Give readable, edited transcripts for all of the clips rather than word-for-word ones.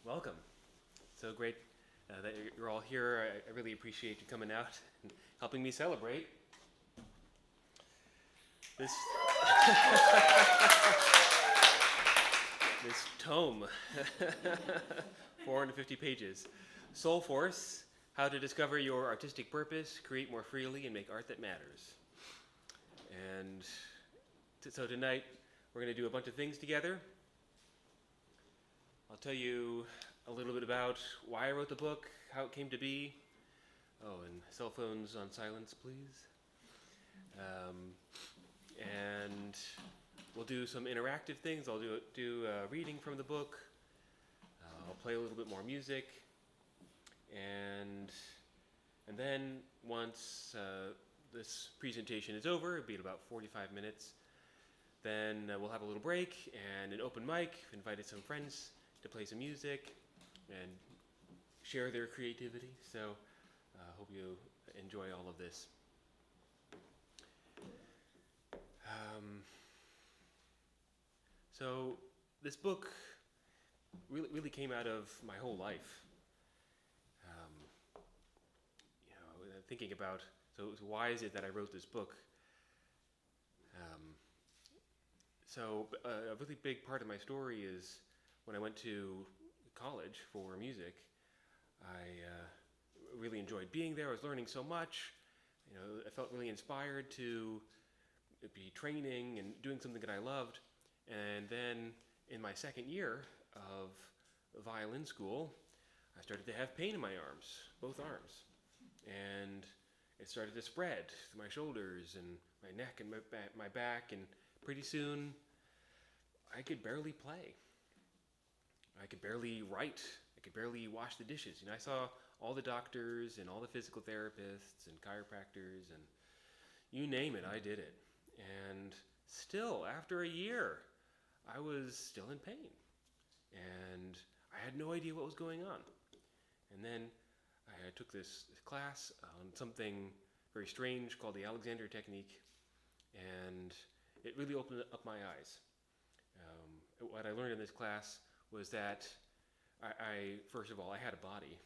Welcome. So great that you're all here. I really appreciate you coming out and helping me celebrate. This this tome, 450 pages. Soulforce, How to Discover Your Artistic Purpose, Create More Freely, and Make Art That Matters. And so tonight, we're going to do a bunch of things together. I'll tell you a little bit about why I wrote the book, how it came to be. Oh, and cell phones on silence, please. Um, and we'll do some interactive things. I'll do reading from the book. I'll play a little bit more music, and then once this presentation is over, it'll be about 45 minutes. Then we'll have a little break and an open mic. I've invited some friends to play some music and share their creativity. So I hope you enjoy all of this. So this book really came out of my whole life. Thinking about, so why is it that I wrote this book? So a really big part of my story is when I went to college for music. I really enjoyed being there. I was learning so much. I felt really inspired to be training and doing something that I loved. And then in my second year of violin school, I started to have pain in my arms, both arms. And it started to spread to my shoulders and my neck and my back, and pretty soon I could barely play. I could barely write. I could barely wash the dishes. I saw all the doctors and all the physical therapists and chiropractors and you name it, I did it. And still, after a year, I was still in pain. And I had no idea what was going on. And then I took this class on something very strange called the Alexander Technique, and it really opened up my eyes. What I learned in this class was that I first of all, I had a body.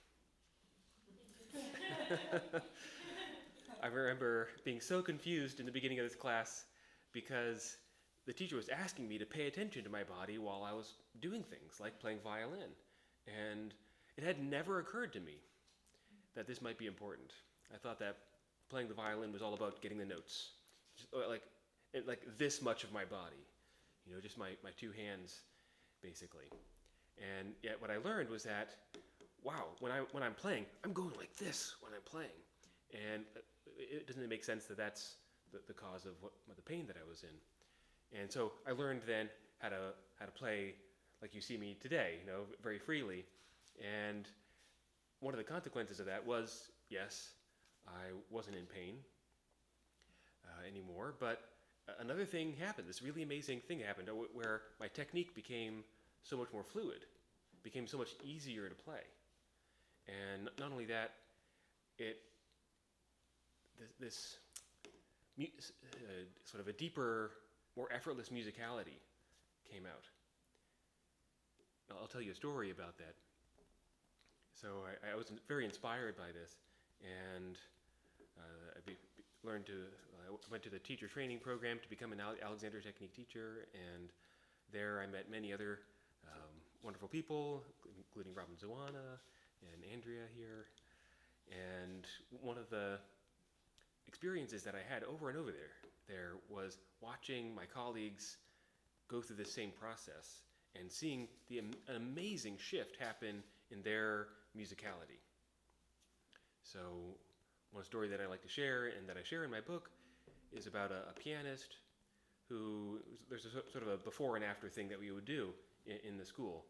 I remember being so confused in the beginning of this class because the teacher was asking me to pay attention to my body while I was doing things like playing violin. And it had never occurred to me that this might be important. I thought that playing the violin was all about getting the notes. Just like this much of my body. Just my two hands, basically. And yet what I learned was that, wow, when I'm playing, I'm going like this when I'm playing. And it doesn't make sense that that's the cause of the pain that I was in. And so I learned then how to play like you see me today, very freely. And one of the consequences of that was, yes, I wasn't in pain anymore, but another thing happened. This really amazing thing happened where my technique became so much more fluid, became so much easier to play. And not only that, this sort of a deeper, more effortless musicality came out. I'll tell you a story about that. So I was very inspired by this, and I went to the teacher training program to become an Alexander Technique teacher, and there I met many other wonderful people, including Robin Zoana and Andrea here. And one of the experiences that I had over and over there was watching my colleagues go through the same process and seeing an amazing shift happen in their musicality. So one story that I like to share and that I share in my book is about a pianist who, there's a sort of a before and after thing that we would do in the school.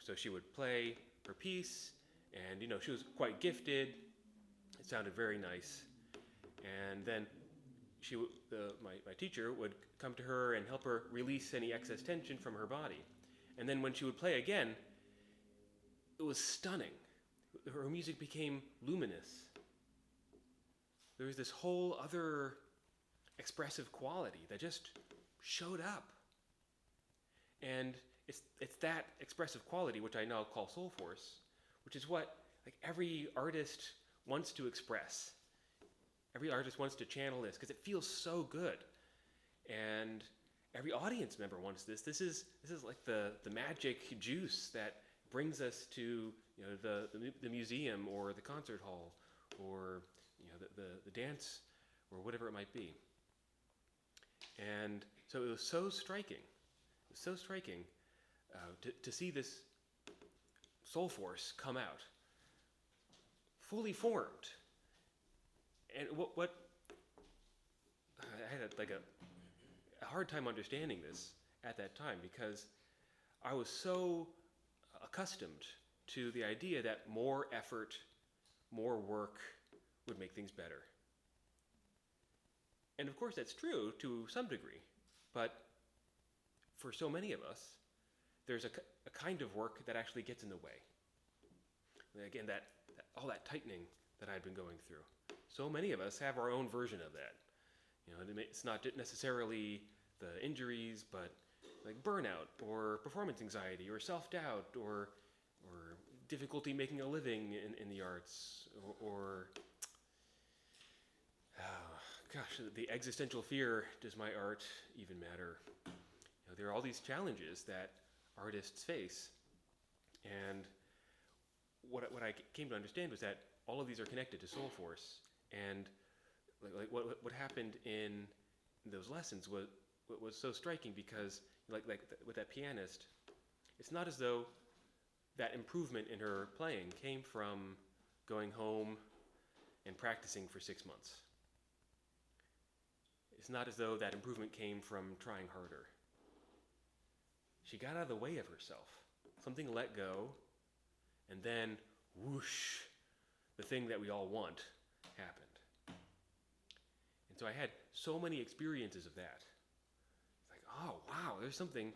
So she would play her piece, and she was quite gifted. It sounded very nice. And then my teacher would come to her and help her release any excess tension from her body. And then when she would play again, it was stunning. Her music became luminous. There was this whole other expressive quality that just showed up. And it's that expressive quality, which I now call Soulforce, which is what every artist wants to express. Every artist wants to channel this because it feels so good. And every audience member wants this. This is like the magic juice that brings us to the museum or the concert hall or the dance or whatever it might be. And so it was so striking to see this Soulforce come out, fully formed. And what I had a hard time understanding this at that time, because I was so accustomed to the idea that more effort, more work would make things better. And of course that's true to some degree, but for so many of us, there's a kind of work that actually gets in the way. And again, all that tightening that I've been going through. So many of us have our own version of that. It's not necessarily the injuries, but like burnout or performance anxiety or self-doubt or difficulty making a living in the arts or the existential fear, does my art even matter? There are all these challenges that artists face, and what I came to understand was that all of these are connected to Soulforce, and what happened in those lessons was so striking, because with that pianist, it's not as though that improvement in her playing came from going home and practicing for 6 months. It's not as though that improvement came from trying harder. She got out of the way of herself. Something let go, and then whoosh, the thing that we all want happened. And so I had so many experiences of that. It's like, oh wow, there's something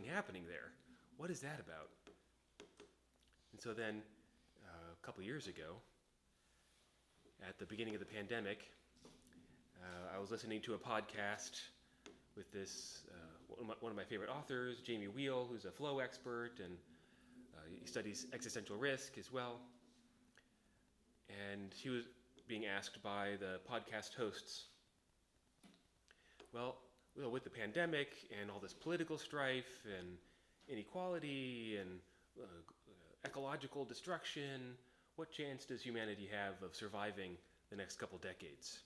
happening there. What is that about? And so then a couple years ago, at the beginning of the pandemic, I was listening to a podcast with this one of my favorite authors, Jamie Wheel, who's a flow expert, and he studies existential risk as well. And she was being asked by the podcast hosts, well, with the pandemic and all this political strife and inequality and ecological destruction, what chance does humanity have of surviving the next couple decades?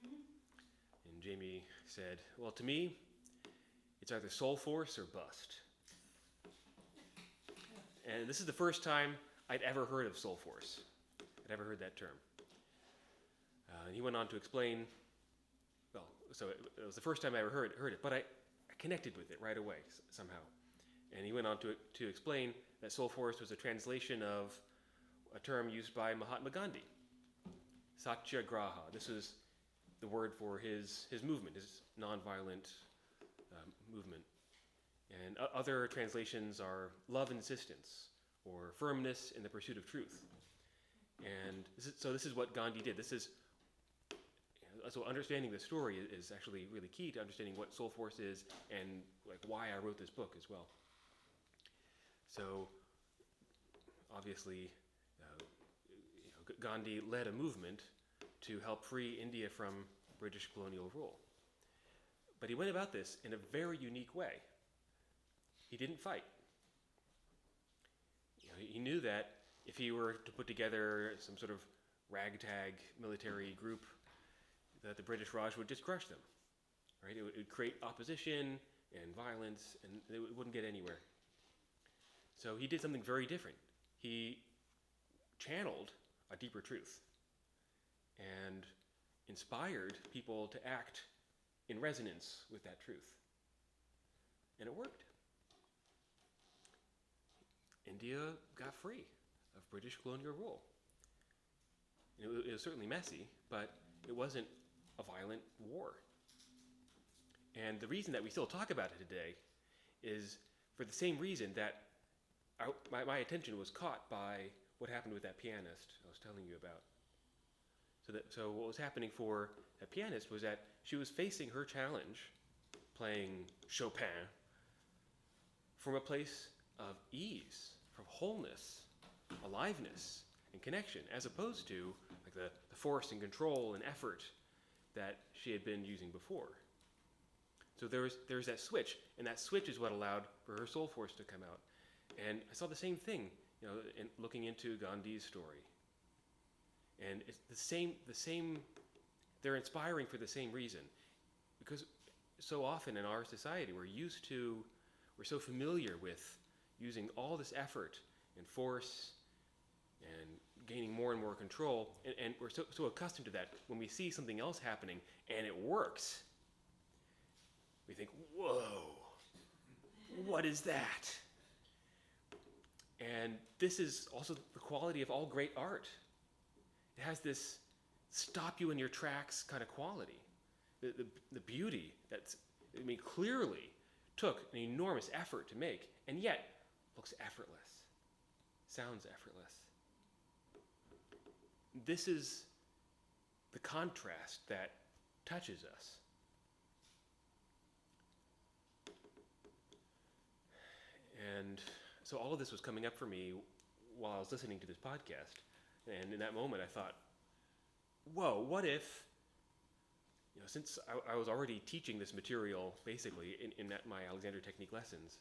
And Jamie said, well, to me, it's either Soulforce or bust. And this is the first time I'd ever heard of Soulforce. I'd ever heard that term. And he went on to explain, well, so it was the first time I ever heard it, but I connected with it right away somehow. And he went on to explain that Soulforce was a translation of a term used by Mahatma Gandhi, Satyagraha. This is the word for his movement, his nonviolent movement. And other translations are love insistence or firmness in the pursuit of truth. And this is what Gandhi did. So understanding the story is actually really key to understanding what Soulforce is and why I wrote this book as well. So obviously, Gandhi led a movement to help free India from British colonial rule. But he went about this in a very unique way. He didn't fight. He knew that if he were to put together some sort of ragtag military group, that the British Raj would just crush them. Right? It would create opposition and violence, and it wouldn't get anywhere. So he did something very different. He channeled a deeper truth and inspired people to act in resonance with that truth. And it worked. India got free of British colonial rule. It was certainly messy, but it wasn't a violent war. And the reason that we still talk about it today is for the same reason that my attention was caught by what happened with that pianist I was telling you about. So what was happening for that pianist was that she was facing her challenge, playing Chopin, from a place of ease, from wholeness, aliveness, and connection, as opposed to the force and control and effort that she had been using before. So there was that switch, and that switch is what allowed for her Soulforce to come out. And I saw the same thing, in looking into Gandhi's story. And it's the same. They're inspiring for the same reason, because so often in our society we're used to we're so familiar with using all this effort and force and gaining more and more control, and we're so accustomed to that. When we see something else happening and it works, we think, whoa, what is that? And this is also the quality of all great art. It has this stop you in your tracks kind of quality. The beauty that's, clearly took an enormous effort to make, and yet looks effortless, sounds effortless. This is the contrast that touches us. And so all of this was coming up for me while I was listening to this podcast. And in that moment I thought, whoa, what if, since I was already teaching this material basically in my Alexander Technique lessons,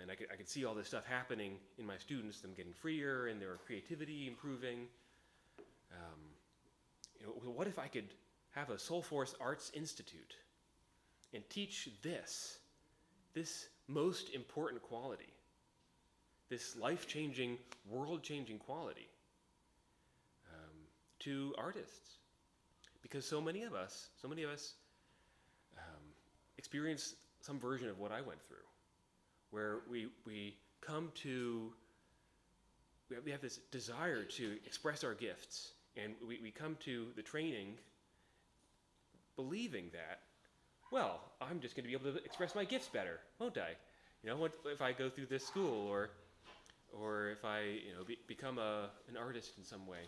and I could see all this stuff happening in my students, them getting freer and their creativity improving. What if I could have a Soulforce Arts Institute and teach this most important quality, this life-changing, world-changing quality to artists? Because so many of us experience some version of what I went through, where we have this desire to express our gifts, and we come to the training believing that, well, I'm just going to be able to express my gifts better, won't I? What if I go through this school, or if I become an artist in some way?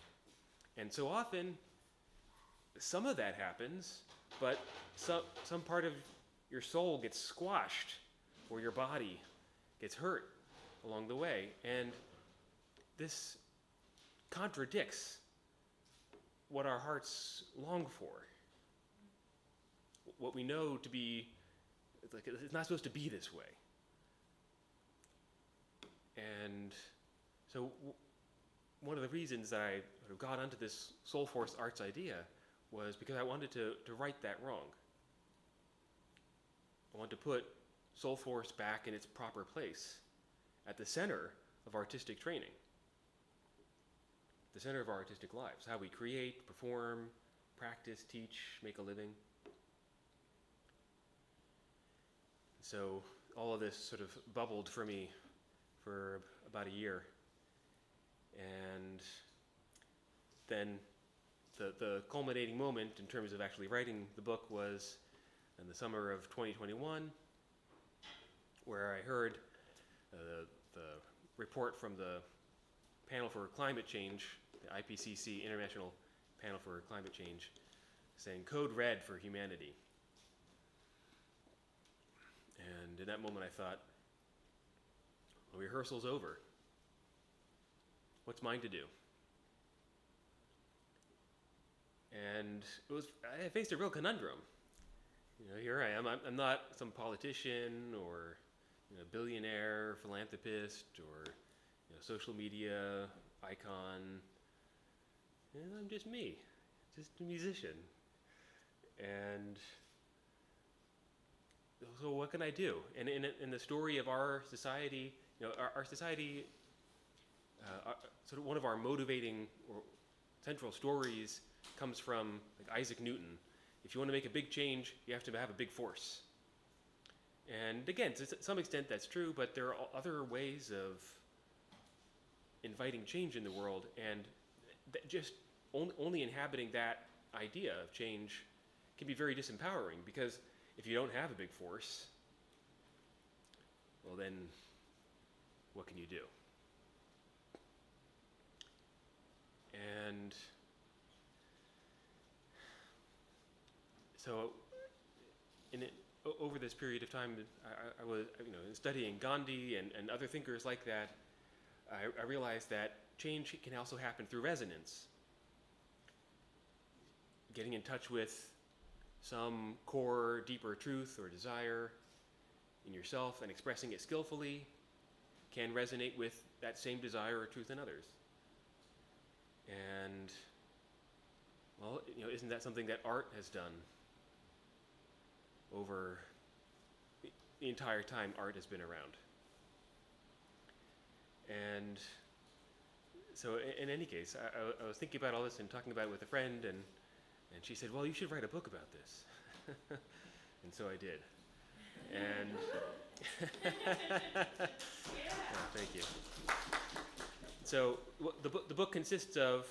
And so often, some of that happens, but some part of your soul gets squashed, or your body gets hurt along the way, and this contradicts what our hearts long for. What we know to be, it's not supposed to be this way. And so one of the reasons that I sort of got onto this Soulforce Arts idea was because I wanted to right that wrong. I wanted to put Soulforce back in its proper place, at the center of artistic training, the center of our artistic lives, how we create, perform, practice, teach, make a living. So all of this sort of bubbled for me for about a year. And then the culminating moment in terms of actually writing the book was in the summer of 2021, where I heard the report from the Panel for Climate Change, the IPCC, International Panel for Climate Change, saying code red for humanity. And in that moment I thought, well, rehearsal's over. What's mine to do? And I faced a real conundrum. Here I am. I'm not some politician or billionaire, philanthropist, or social media icon. I'm just me, just a musician. And so what can I do? And in the story of our society, our society, sort of one of our motivating or central stories comes from Isaac Newton. If you want to make a big change, you have to have a big force. And again, to some extent that's true, but there are other ways of inviting change in the world, and just only inhabiting that idea of change can be very disempowering, because if you don't have a big force, well then, what can you do? And so, over this period of time, I was studying Gandhi and other thinkers like that. I realized that change can also happen through resonance. Getting in touch with some core, deeper truth or desire in yourself and expressing it skillfully can resonate with that same desire or truth in others. And, well, isn't that something that art has done over the entire time art has been around. And so in any case, I was thinking about all this and talking about it with a friend, and she said, well, you should write a book about this. And so I did. And thank you. So the book consists of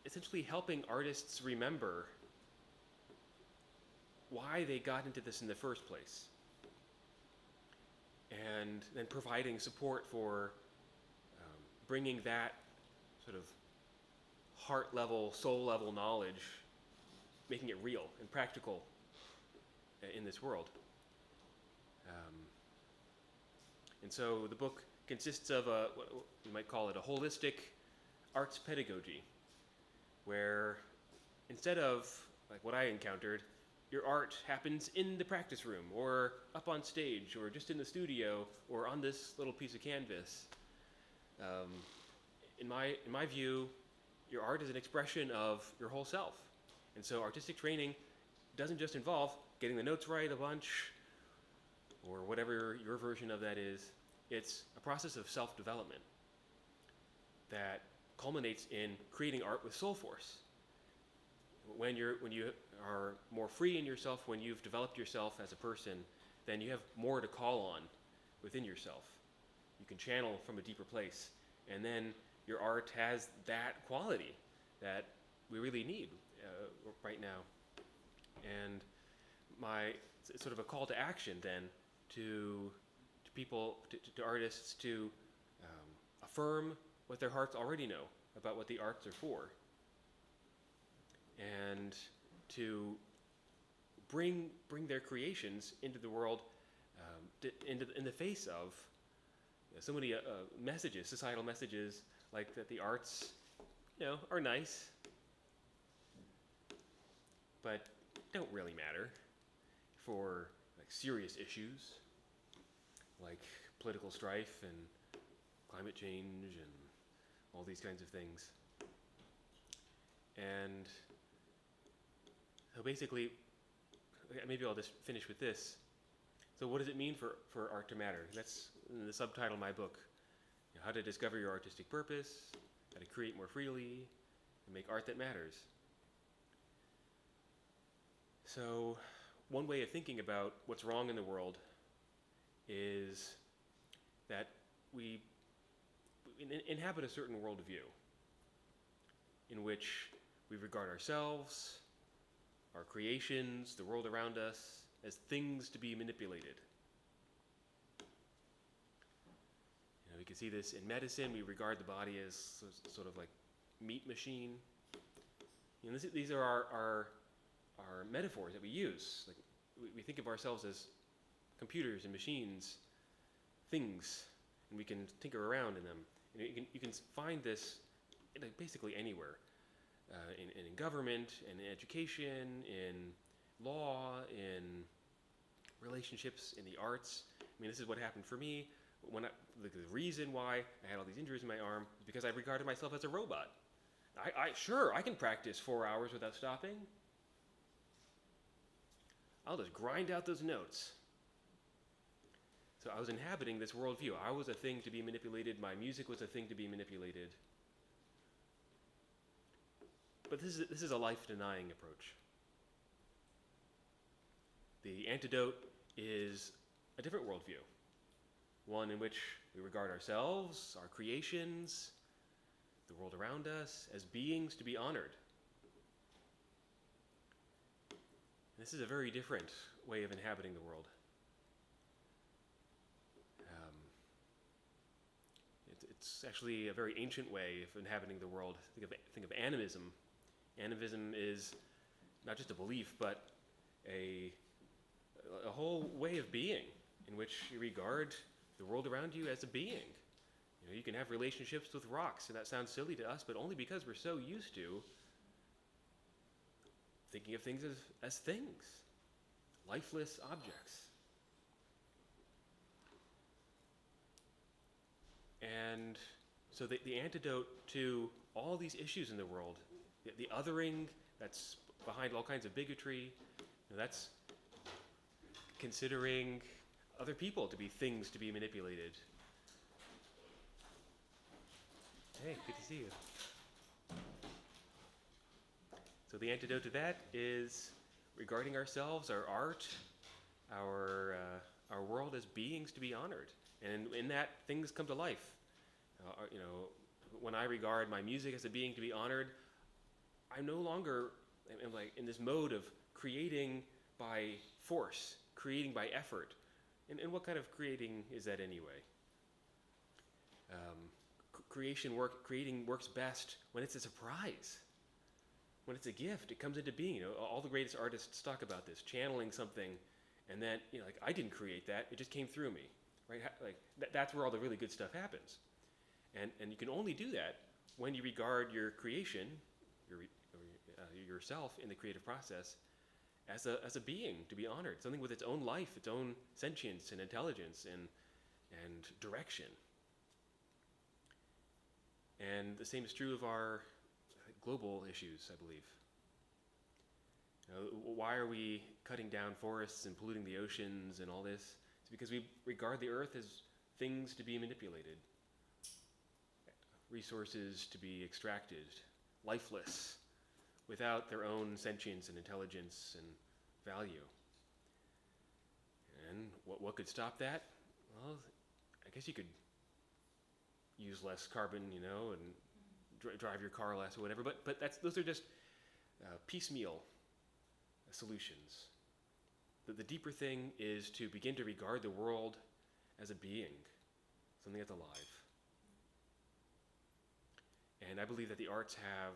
essentially helping artists remember why they got into this in the first place, and then providing support for bringing that sort of heart level, soul level knowledge, making it real and practical in this world. And so the book consists of what you might call it a holistic arts pedagogy, where instead of like what I encountered, your art happens in the practice room or up on stage or just in the studio or on this little piece of canvas. In my view, your art is an expression of your whole self. And so artistic training doesn't just involve getting the notes right a bunch or whatever your version of that is. It's a process of self-development that culminates in creating art with Soulforce. When you are more free in yourself, when you've developed yourself as a person, then you have more to call on within yourself. You can channel from a deeper place, and then your art has that quality that we really need right now. And it's sort of a call to action then to people, to artists, to affirm what their hearts already know about what the arts are for, and to bring their creations into the world, in the face of so many messages, societal messages, like that the arts, are nice, but don't really matter for like serious issues like political strife and climate change and all these kinds of things. And so basically, maybe I'll just finish with this. So what does it mean for art to matter? That's the subtitle of my book. How to discover your artistic purpose, how to create more freely, and make art that matters. So one way of thinking about what's wrong in the world is that we inhabit a certain worldview in which we regard ourselves, our creations, the world around us, as things to be manipulated. We can see this in medicine. We regard the body as sort of like meat machine. These are our metaphors that we use. Like we think of ourselves as computers and machines, things, and we can tinker around in them. And you can find this basically anywhere, in government, in education, in law, in relationships, in the arts. This is what happened for me. The reason why I had all these injuries in my arm is because I regarded myself as a robot. I can practice 4 hours without stopping. I'll just grind out those notes. So I was inhabiting this worldview. I was a thing to be manipulated. My music was a thing to be manipulated. But this is a life-denying approach. The antidote is a different worldview. One in which we regard ourselves, our creations, the world around us, as beings to be honored. This is a very different way of inhabiting the world. It's actually a very ancient way of inhabiting the world. Think of animism. Animism is not just a belief, but a whole way of being in which you regard the world around you as a being. You can have relationships with rocks, and that sounds silly to us, but only because we're so used to thinking of things as things, lifeless objects. And so the antidote to all these issues in the world, the othering, that's behind all kinds of bigotry. That's considering other people to be things to be manipulated. Hey, good to see you. So the antidote to that is regarding ourselves, our art, our world as beings to be honored, and in that things come to life. When I regard my music as a being to be honored, I'm no longer am like in this mode of creating by force, creating by effort. And what kind of creating is that anyway? Creating works best when it's a surprise, when it's a gift. It comes into being. All the greatest artists talk about this, channeling something, and then like I didn't create that; it just came through me, right? Like that's where all the really good stuff happens, and you can only do that when you regard your creation, yourself in the creative process, as a being to be honored, something with its own life, its own sentience and intelligence and direction. And the same is true of our global issues, I believe. Why are we cutting down forests and polluting the oceans and all this? It's because we regard the earth as things to be manipulated, resources to be extracted, lifeless, without their own sentience and intelligence and value. And what could stop that? Well, I guess you could use less carbon, and drive your car less or whatever. But those are just piecemeal solutions. The deeper thing is to begin to regard the world as a being, something that's alive. And I believe that the arts have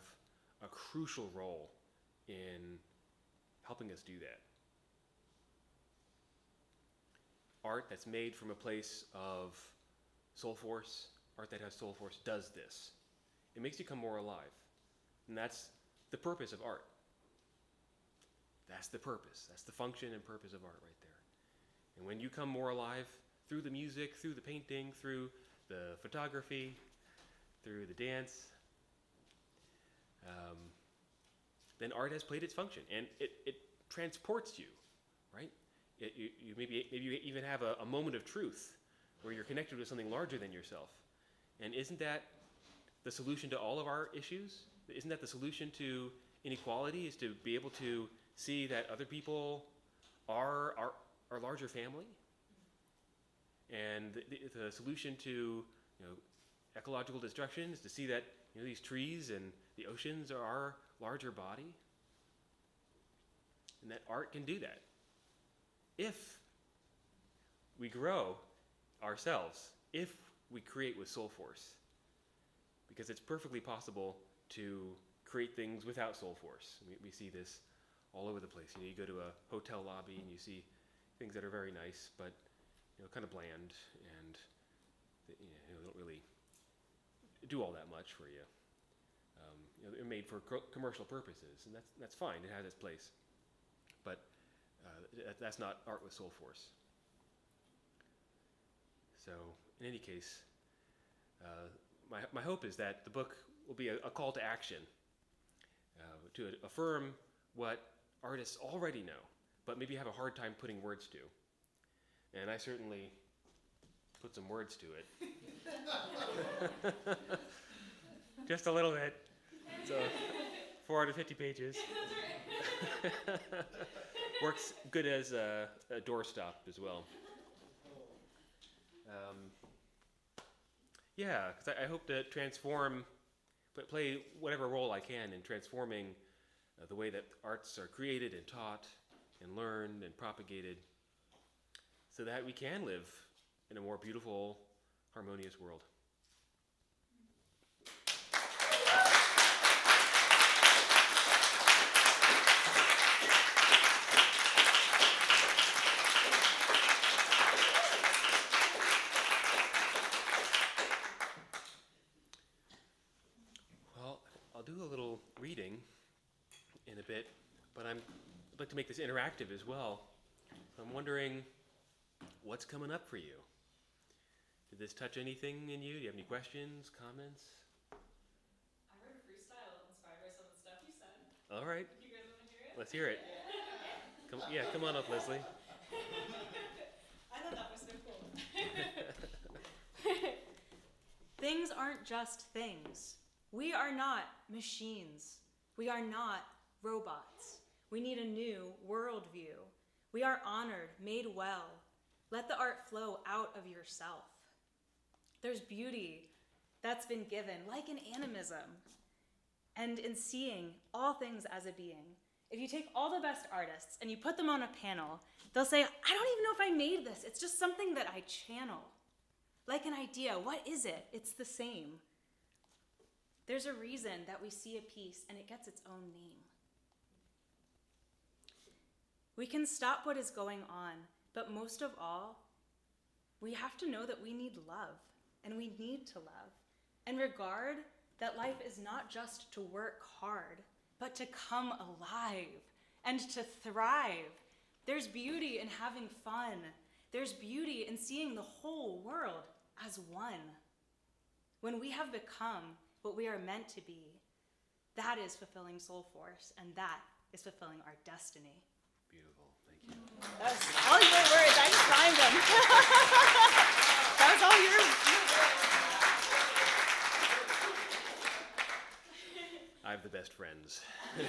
a crucial role in helping us do that. Art that's made from a place of Soulforce, art that has Soulforce, does this. It makes you come more alive. And that's the purpose of art. That's the purpose. That's the function and purpose of art right there. And when you come more alive through the music, through the painting, through the photography, through the dance, then art has played its function, and it transports you, right? You maybe you even have a moment of truth where you're connected with something larger than yourself. And isn't that the solution to all of our issues? Isn't that the solution to inequality, is to be able to see that other people are our larger family? And the solution to ecological destruction is to see that these trees and the oceans are our larger body, and that art can do that if we grow ourselves, if we create with Soulforce, because it's perfectly possible to create things without Soulforce. We see this all over the place. You go to a hotel lobby and you see things that are very nice, but kind of bland, and don't really do all that much for you. They're made for commercial purposes, and that's fine. It has its place, but that's not art with Soulforce. So, in any case, my hope is that the book will be a call to action, to affirm what artists already know, but maybe have a hard time putting words to. And I certainly put some words to it. Just a little bit. So 450 pages. Works good as a doorstop as well. Because I hope to transform, but play whatever role I can in transforming the way that arts are created and taught and learned and propagated, so that we can live in a more beautiful, harmonious world. Well, I'll do a little reading in a bit, but I'd like to make this interactive as well. I'm wondering, what's coming up for you? Did this touch anything in you? Do you have any questions, comments? I wrote a freestyle inspired by some of the stuff you said. All right. You guys want to hear it? Let's hear it. Come on up, Leslie. I thought that was so cool. Things aren't just things. We are not machines. We are not robots. We need a new worldview. We are honored, made well. Let the art flow out of yourself. There's beauty that's been given, like in animism, and in seeing all things as a being. If you take all the best artists and you put them on a panel, they'll say, I don't even know if I made this. It's just something that I channel. Like an idea, what is it? It's the same. There's a reason that we see a piece and it gets its own name. We can stop what is going on, but most of all, we have to know that we need love, and we need to love, and regard that life is not just to work hard, but to come alive and to thrive. There's beauty in having fun. There's beauty in seeing the whole world as one. When we have become what we are meant to be, that is fulfilling Soulforce, and that is fulfilling our destiny. Beautiful. Thank you. That was all your words. I just rhymed them. That was all yours. I have the best friends. Good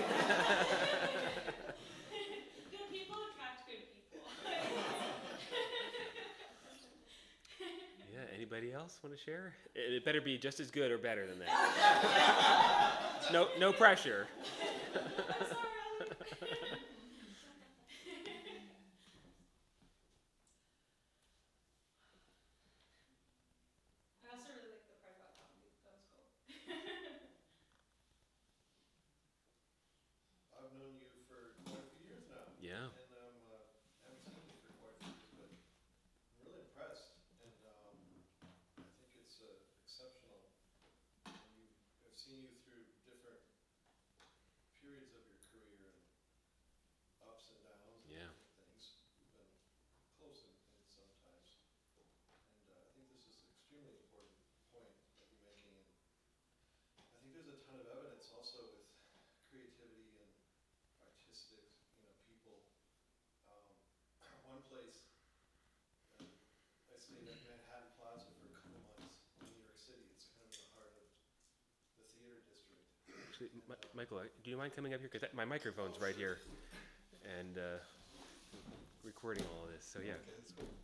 people attract good people. Yeah, anybody else want to share? It better be just as good or better than that. No pressure. I'm sorry. I also really like the part about comedy. That was cool. I've known you for quite a few years now. Yeah. And I haven't seen you for quite a few years, but I'm really impressed. And I think it's exceptional. And I've seen you through different periods of your career and ups and downs and Yeah. different things. We've been close in sometimes. And I think this is an extremely important point that you're making. And I think there's a ton of evidence also with creativity and artistic, people. One place, I stayed at Manhattan Plaza for a couple months in New York City. It's kind of in the heart of the theater district. Actually, Michael, do you mind coming up here? Because my microphone's right here, and recording all of this. So yeah,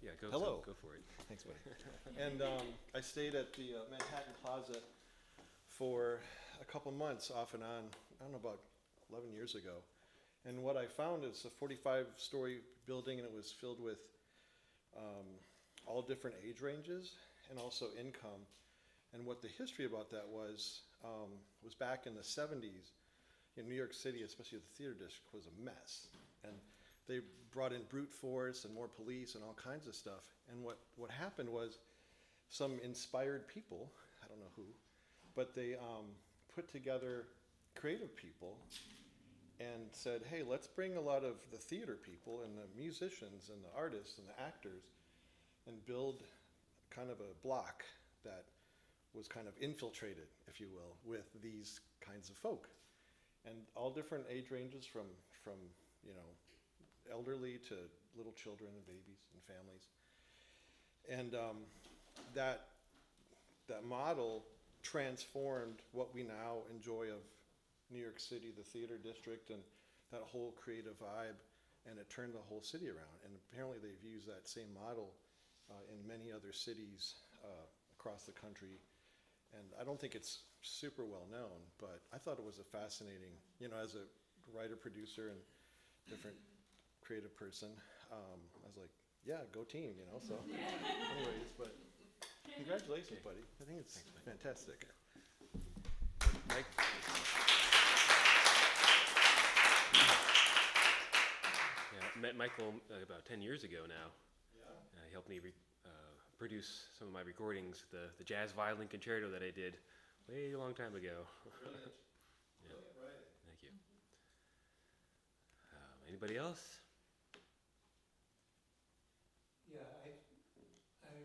yeah, go. Hello. Go for it. Thanks, buddy. And I stayed at the Manhattan Plaza for a couple months off and on, I don't know, about 11 years ago. And what I found is a 45-story building, and it was filled with all different age ranges and also income. And what the history about that was back in the 70s in New York City, especially the theater district, was a mess. And they brought in brute force and more police and all kinds of stuff. And what happened was some inspired people, I don't know who, but they put together creative people and said, hey, let's bring a lot of the theater people and the musicians and the artists and the actors and build kind of a block that was kind of infiltrated, if you will, with these kinds of folk. And all different age ranges from elderly to little children and babies and families. And that model transformed what we now enjoy of New York City, the theater district, and that whole creative vibe, and it turned the whole city around. And apparently they've used that same model in many other cities across the country. And I don't think it's super well known, but I thought it was a fascinating, as a writer, producer, and different creative person, I was like, yeah, go team, so anyways, but congratulations, buddy. I think it's fantastic. Mike? Yeah, met Michael about 10 years ago now. Yeah. He helped me produce some of my recordings, the jazz violin concerto that I did way a long time ago. Brilliant. Yeah. Brilliant writing. Thank you. Anybody else? Yeah, I guess it's been 20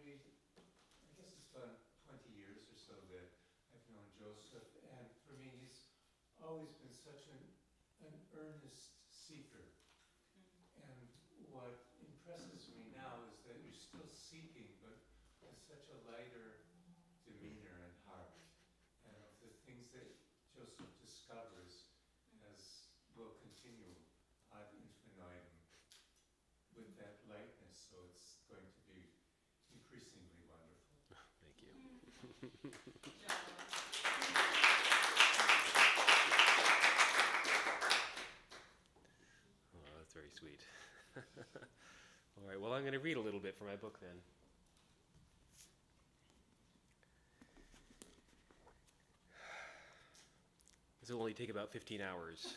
years or so that I've known Joseph, and for me, he's always been such an earnest seeker. And what impresses me now is that you're still seeking, but with such a lighter demeanor and heart. And of the things that Joseph discovers as will continue ad infinitum with that lightness, so it's going to be increasingly wonderful. Thank you. Oh, that's very sweet. All right, well, I'm going to read a little bit from my book then. This will only take about 15 hours.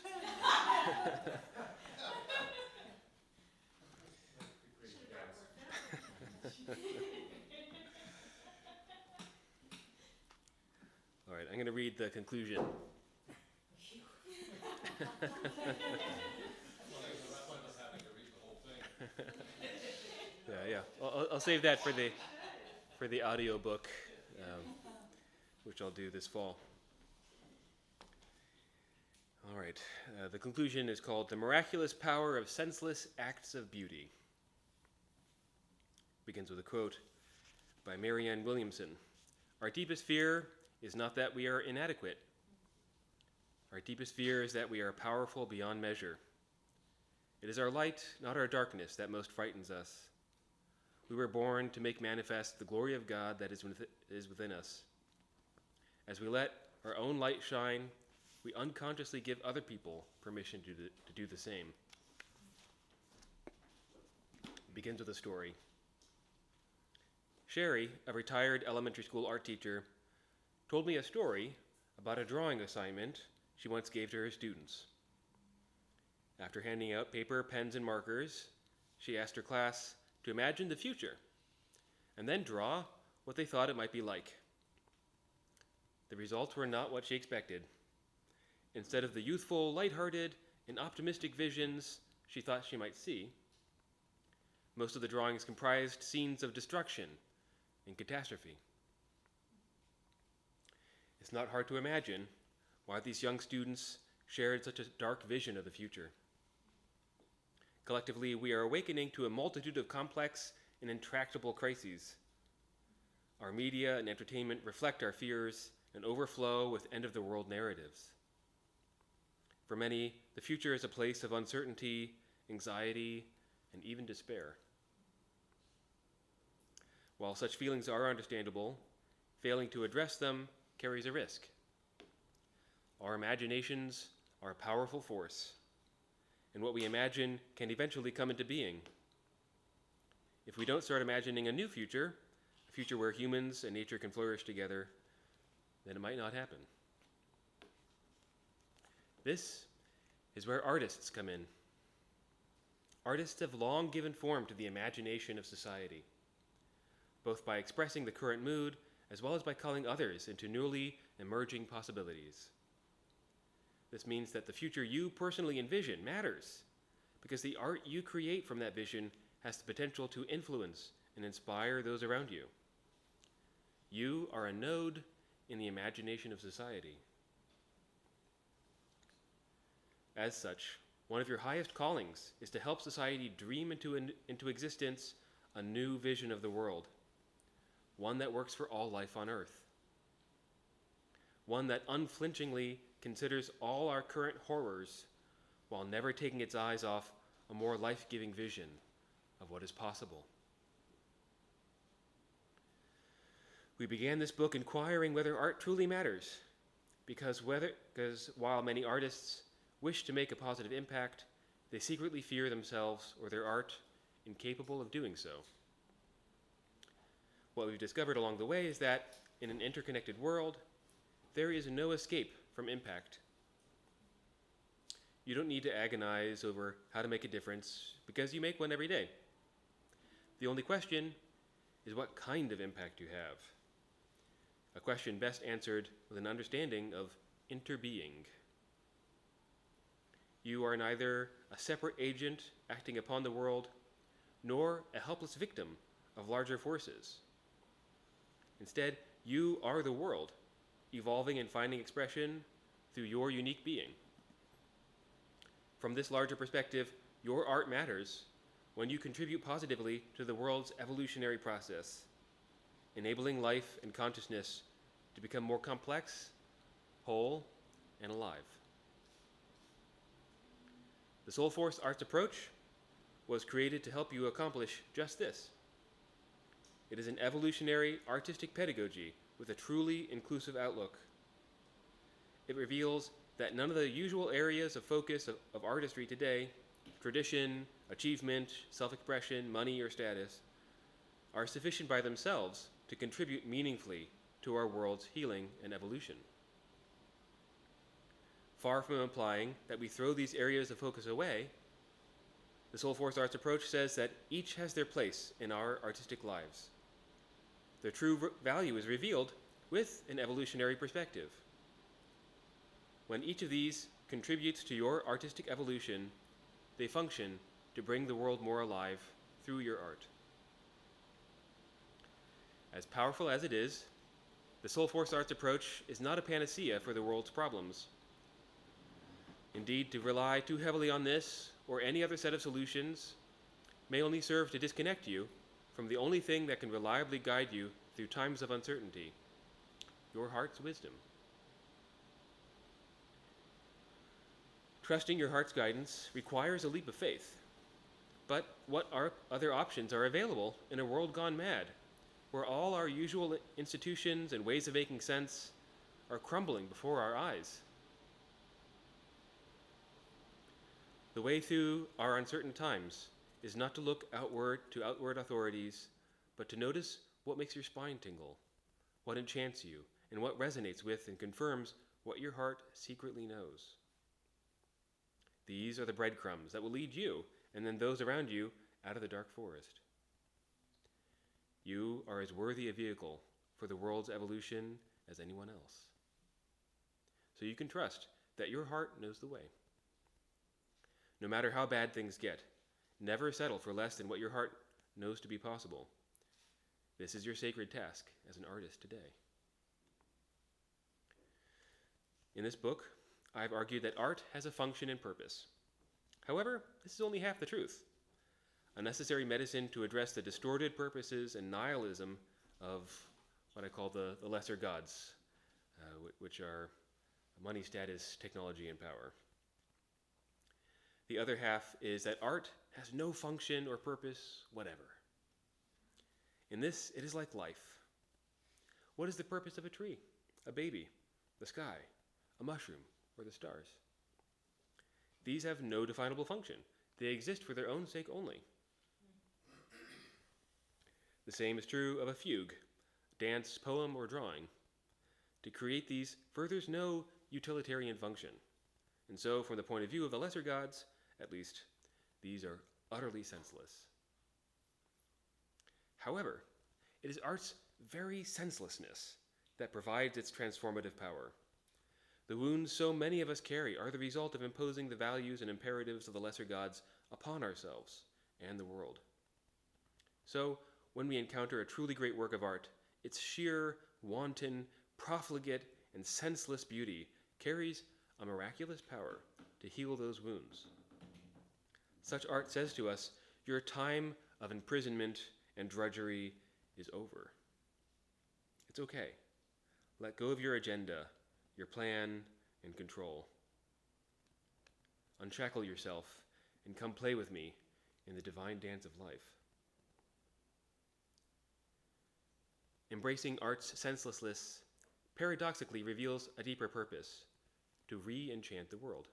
All right, I'm going to read the conclusion. Yeah. I'll save that for the audio book, which I'll do this fall. All right. The conclusion is called "The Miraculous Power of Senseless Acts of Beauty." Begins with a quote by Marianne Williamson. "Our deepest fear is not that we are inadequate. Our deepest fear is that we are powerful beyond measure. It is our light, not our darkness, that most frightens us. We were born to make manifest the glory of God that is within us. As we let our own light shine, we unconsciously give other people permission to do the same." It begins with a story. Sherry, a retired elementary school art teacher, told me a story about a drawing assignment she once gave to her students. After handing out paper, pens, and markers, she asked her class to imagine the future and then draw what they thought it might be like. The results were not what she expected. Instead of the youthful, lighthearted, and optimistic visions she thought she might see, most of the drawings comprised scenes of destruction and catastrophe. It's not hard to imagine why these young students shared such a dark vision of the future. Collectively, we are awakening to a multitude of complex and intractable crises. Our media and entertainment reflect our fears and overflow with end-of-the-world narratives. For many, the future is a place of uncertainty, anxiety, and even despair. While such feelings are understandable, failing to address them carries a risk. Our imaginations are a powerful force, and what we imagine can eventually come into being. If we don't start imagining a new future, a future where humans and nature can flourish together, then it might not happen. This is where artists come in. Artists have long given form to the imagination of society, both by expressing the current mood as well as by calling others into newly emerging possibilities. This means that the future you personally envision matters, because the art you create from that vision has the potential to influence and inspire those around you. You are a node in the imagination of society. As such, one of your highest callings is to help society dream into existence a new vision of the world, one that works for all life on Earth, one that unflinchingly considers all our current horrors while never taking its eyes off a more life-giving vision of what is possible. We began this book inquiring whether art truly matters, because while many artists wish to make a positive impact, they secretly fear themselves or their art incapable of doing so. What we've discovered along the way is that in an interconnected world, there is no escape from impact. You don't need to agonize over how to make a difference, because you make one every day. The only question is what kind of impact you have. A question best answered with an understanding of interbeing. You are neither a separate agent acting upon the world, nor a helpless victim of larger forces. Instead, you are the world, evolving and finding expression through your unique being. From this larger perspective, your art matters when you contribute positively to the world's evolutionary process, enabling life and consciousness to become more complex, whole, and alive. The Soulforce Arts approach was created to help you accomplish just this. It is an evolutionary artistic pedagogy with a truly inclusive outlook. It reveals that none of the usual areas of focus of artistry today, tradition, achievement, self-expression, money, or status, are sufficient by themselves to contribute meaningfully to our world's healing and evolution. Far from implying that we throw these areas of focus away, the Soulforce Arts approach says that each has their place in our artistic lives. Their true value is revealed with an evolutionary perspective. When each of these contributes to your artistic evolution, they function to bring the world more alive through your art. As powerful as it is, the Soulforce Arts approach is not a panacea for the world's problems. Indeed, to rely too heavily on this or any other set of solutions may only serve to disconnect you from the only thing that can reliably guide you through times of uncertainty, your heart's wisdom. Trusting your heart's guidance requires a leap of faith. But what other options are available in a world gone mad, where all our usual institutions and ways of making sense are crumbling before our eyes? The way through our uncertain times is not to look outward to outward authorities, but to notice what makes your spine tingle, what enchants you, and what resonates with and confirms what your heart secretly knows. These are the breadcrumbs that will lead you and then those around you out of the dark forest. You are as worthy a vehicle for the world's evolution as anyone else. So you can trust that your heart knows the way. No matter how bad things get, never settle for less than what your heart knows to be possible. This is your sacred task as an artist today. In this book, I've argued that art has a function and purpose. However, this is only half the truth. A necessary medicine to address the distorted purposes and nihilism of what I call the lesser gods, which are money, status, technology, and power. The other half is that art has no function or purpose whatever. In this, it is like life. What is the purpose of a tree, a baby, the sky, a mushroom, or the stars? These have no definable function. They exist for their own sake only. The same is true of a fugue, dance, poem, or drawing. To create these furthers no utilitarian function. And so, from the point of view of the lesser gods, at least, these are utterly senseless. However, it is art's very senselessness that provides its transformative power. The wounds so many of us carry are the result of imposing the values and imperatives of the lesser gods upon ourselves and the world. So, when we encounter a truly great work of art, its sheer, wanton, profligate, and senseless beauty carries a miraculous power to heal those wounds. Such art says to us, your time of imprisonment and drudgery is over. It's okay. Let go of your agenda, your plan, and control. Unshackle yourself and come play with me in the divine dance of life. Embracing art's senselessness paradoxically reveals a deeper purpose, to re-enchant the world.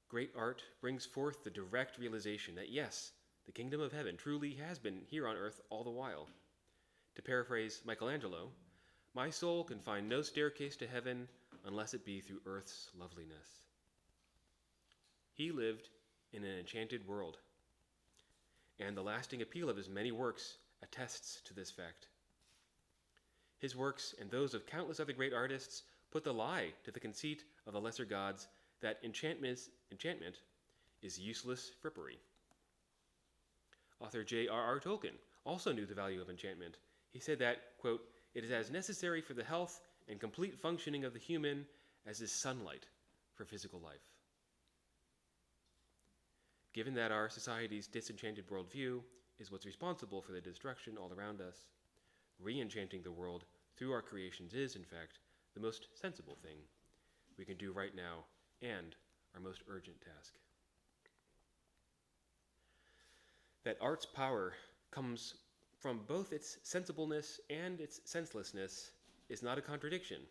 Great art brings forth the direct realization that yes, the kingdom of heaven truly has been here on earth all the while. To paraphrase Michelangelo, my soul can find no staircase to heaven unless it be through earth's loveliness. He lived in an enchanted world, and the lasting appeal of his many works attests to this fact. His works and those of countless other great artists put the lie to the conceit of the lesser gods that enchantment is useless frippery. Author J.R.R. Tolkien also knew the value of enchantment. He said that, quote, "It is as necessary for the health and complete functioning of the human as is sunlight for physical life." Given that our society's disenchanted worldview is what's responsible for the destruction all around us, re-enchanting the world through our creations is, in fact, the most sensible thing we can do right now and our most urgent task. That art's power comes from both its sensibleness and its senselessness is not a contradiction.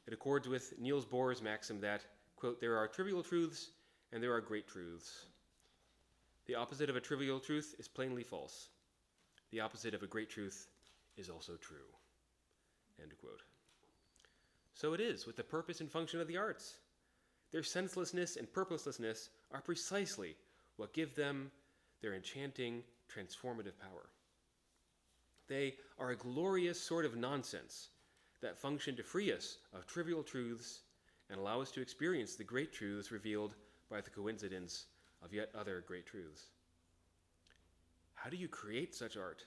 It accords with Niels Bohr's maxim that, quote, there are trivial truths and there are great truths. The opposite of a trivial truth is plainly false. The opposite of a great truth is also true, end quote. So it is with the purpose and function of the arts. Their senselessness and purposelessness are precisely what give them their enchanting, transformative power. They are a glorious sort of nonsense that function to free us of trivial truths and allow us to experience the great truths revealed by the coincidence of yet other great truths. How do you create such art?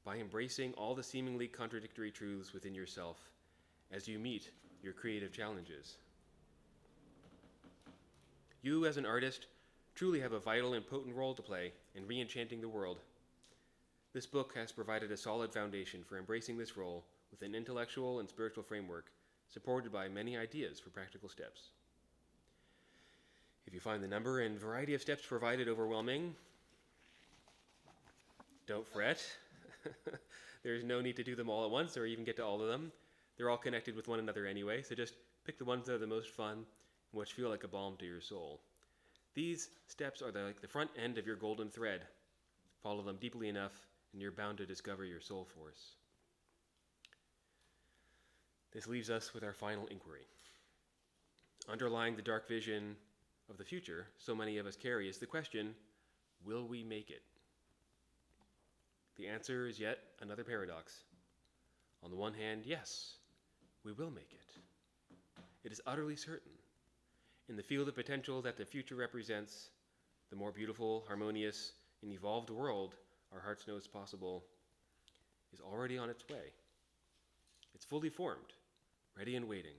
By embracing all the seemingly contradictory truths within yourself as you meet your creative challenges. You, as an artist, truly have a vital and potent role to play in re-enchanting the world. This book has provided a solid foundation for embracing this role with an intellectual and spiritual framework supported by many ideas for practical steps. If you find the number and variety of steps provided overwhelming, don't fret. There's no need to do them all at once or even get to all of them. They're all connected with one another anyway, so just pick the ones that are the most fun and which feel like a balm to your soul. These steps are like the front end of your golden thread. Follow them deeply enough and you're bound to discover your soul force. This leaves us with our final inquiry. Underlying the dark vision of the future so many of us carry is the question, will we make it? The answer is yet another paradox. On the one hand, yes, we will make it. It is utterly certain. In the field of potential that the future represents, the more beautiful, harmonious, and evolved world our hearts know is possible is already on its way. It's fully formed, ready and waiting.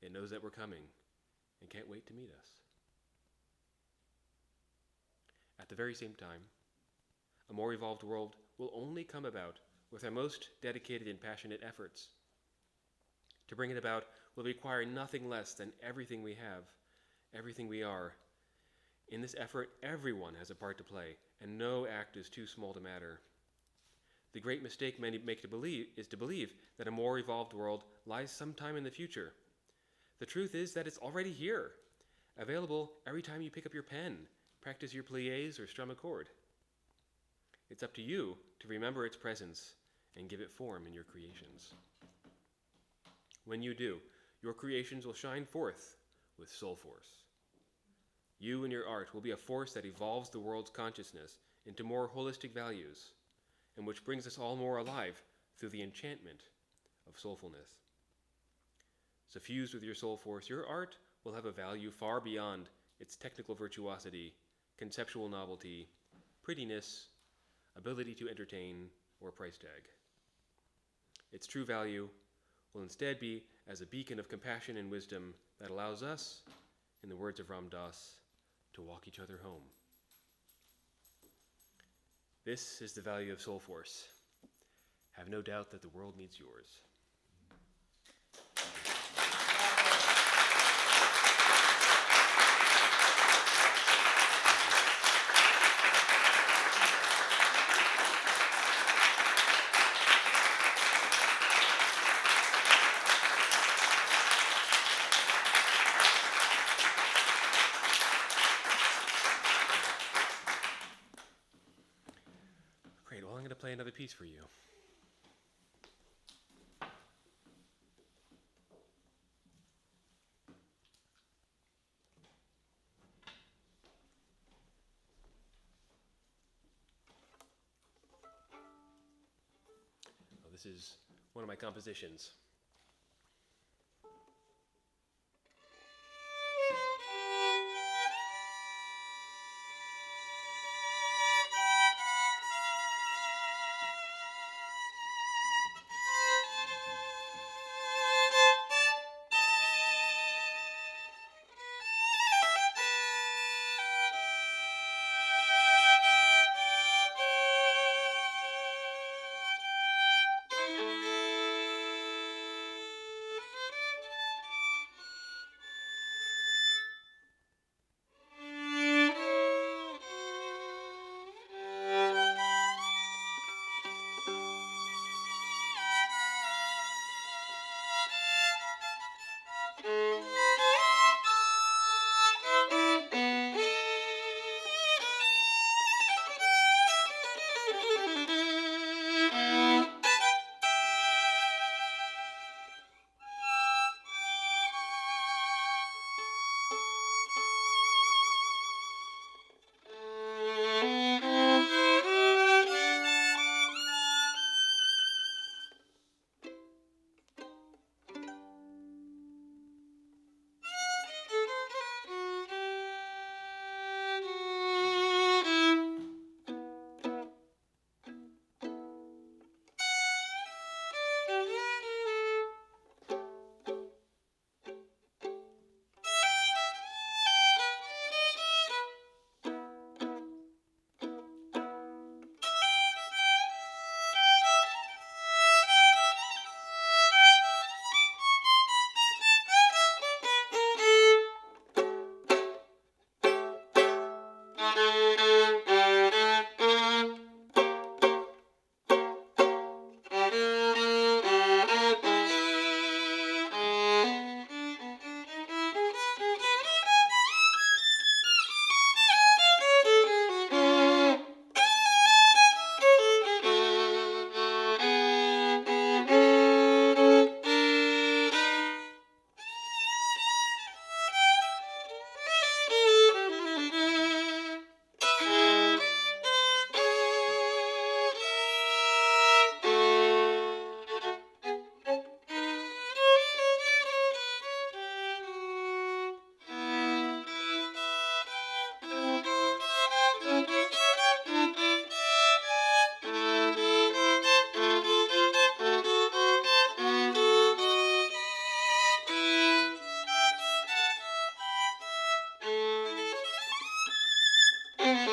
It knows that we're coming and can't wait to meet us. At the very same time, a more evolved world will only come about with our most dedicated and passionate efforts. To bring it about will require nothing less than everything we have, everything we are. In this effort, everyone has a part to play, and no act is too small to matter. The great mistake many make is to believe that a more evolved world lies sometime in the future. The truth is that it's already here, available every time you pick up your pen, practice your pliés, or strum a chord. It's up to you to remember its presence and give it form in your creations. When you do, your creations will shine forth with Soulforce. You and your art will be a force that evolves the world's consciousness into more holistic values, and which brings us all more alive through the enchantment of soulfulness. Suffused with your Soulforce, your art will have a value far beyond its technical virtuosity, conceptual novelty, prettiness, ability to entertain, or price tag. Its true value will instead be as a beacon of compassion and wisdom that allows us, in the words of Ram Dass, to walk each other home. This is the value of Soulforce. Have no doubt that the world needs yours. Great, well, I'm going to play another piece for you. Well, this is one of my compositions. Thank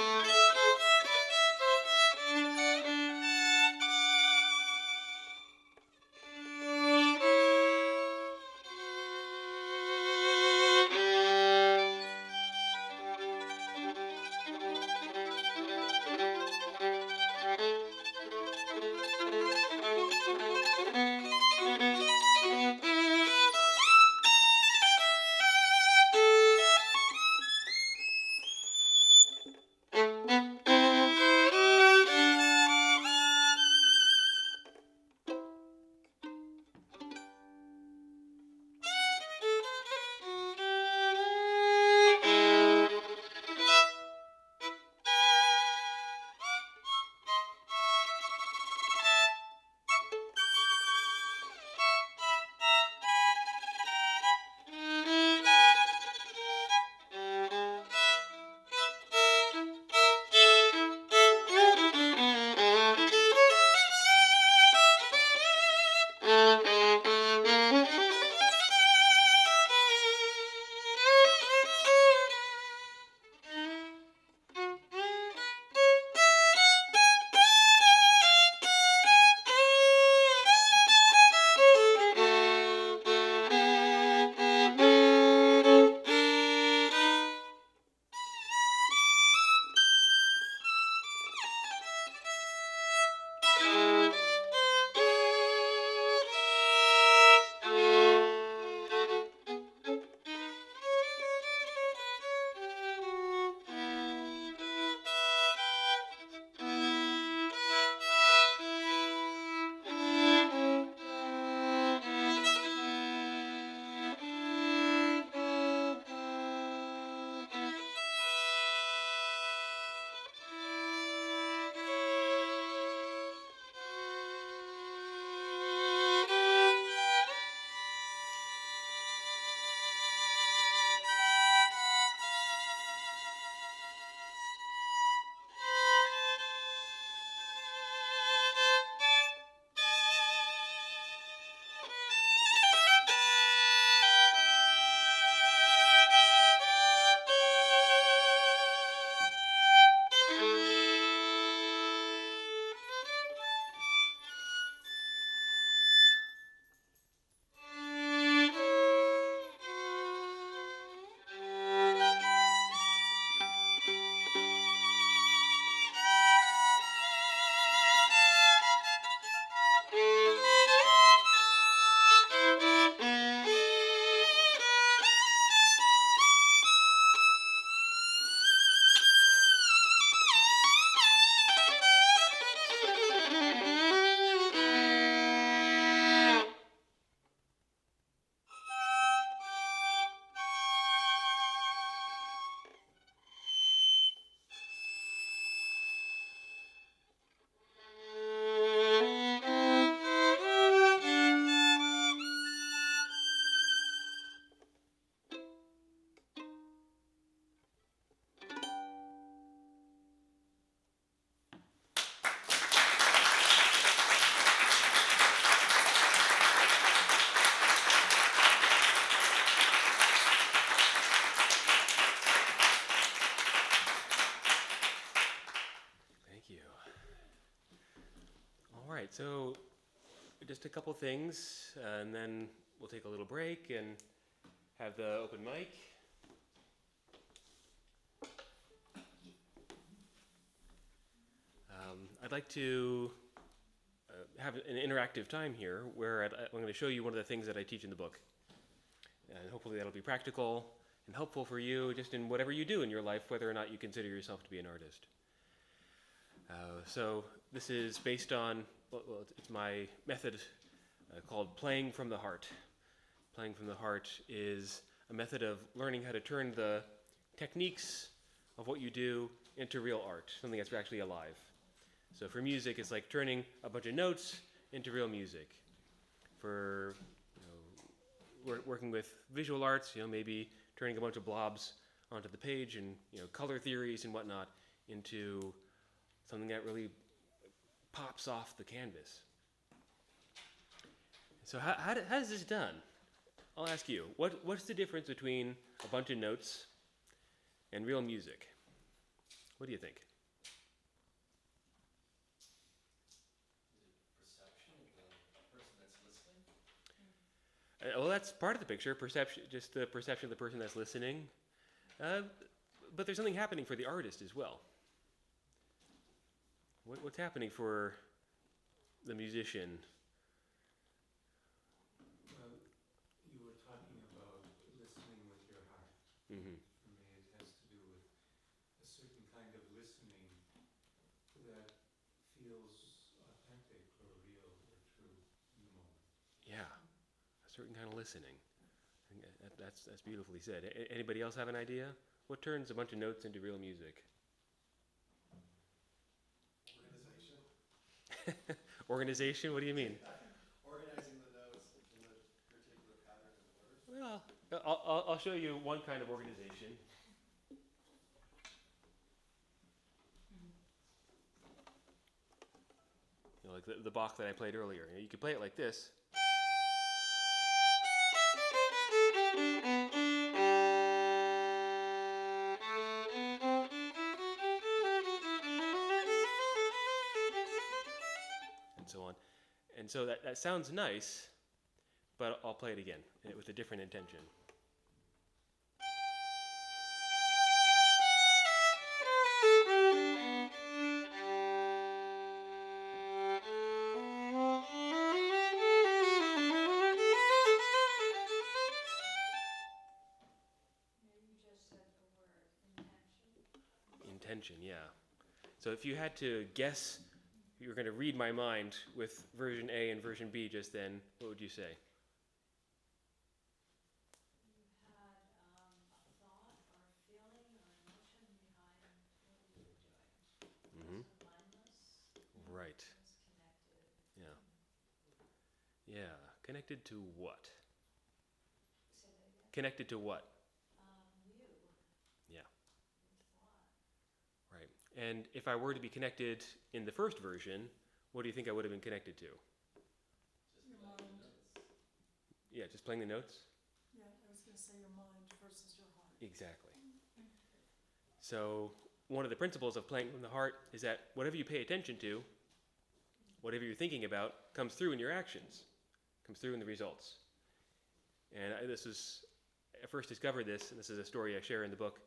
you. All right, so just a couple things, and then we'll take a little break and have the open mic. I'd like to have an interactive time here where I'm going to show you one of the things that I teach in the book. And hopefully that'll be practical and helpful for you just in whatever you do in your life, whether or not you consider yourself to be an artist. So this is based on, well, it's my method called playing from the heart. Playing from the heart is a method of learning how to turn the techniques of what you do into real art, something that's actually alive. So for music, it's like turning a bunch of notes into real music. For working with visual arts, maybe turning a bunch of blobs onto the page and color theories and whatnot into something that really pops off the canvas. So how is this done? I'll ask you, what's the difference between a bunch of notes and real music? What do you think? Perception of the person that's listening? Well, that's part of the picture, perception, just the perception of the person that's listening. But there's something happening for the artist as well. What's happening for the musician? Well, you were talking about listening with your heart. Mm-hmm. For me, it has to do with a certain kind of listening that feels authentic or real or true in the moment. Yeah, a certain kind of listening. I think that's beautifully said. Anybody else have an idea? What turns a bunch of notes into real music? Organization. Organization? What do you mean? Organizing the notes in the particular pattern and order. Well, I'll show you one kind of organization. You know, like the Bach that I played earlier. You could play it like this. And so on. And so that sounds nice, but I'll play it again with a different intention. Maybe you just said the word intention. Intention, yeah. So if you had to guess, you were going to read my mind with version A and version B just then, what would you say? You had a thought or feeling or emotion behind what you were doing. Mm-hmm. Was it mindless? Right. Disconnected. Yeah. Yeah. Connected to what? Say that again. Connected to what? You. Yeah. Your thought. Right. And if I were to be connected in the first version, what do you think I would have been connected to? Just Your playing the mind. notes. Yeah, just playing the notes? Yeah, I was gonna say your mind versus your heart. Exactly. So one of the principles of playing from the heart is that whatever you pay attention to, whatever you're thinking about, comes through in your actions, comes through in the results. And I first discovered this, and this is a story I share in the book,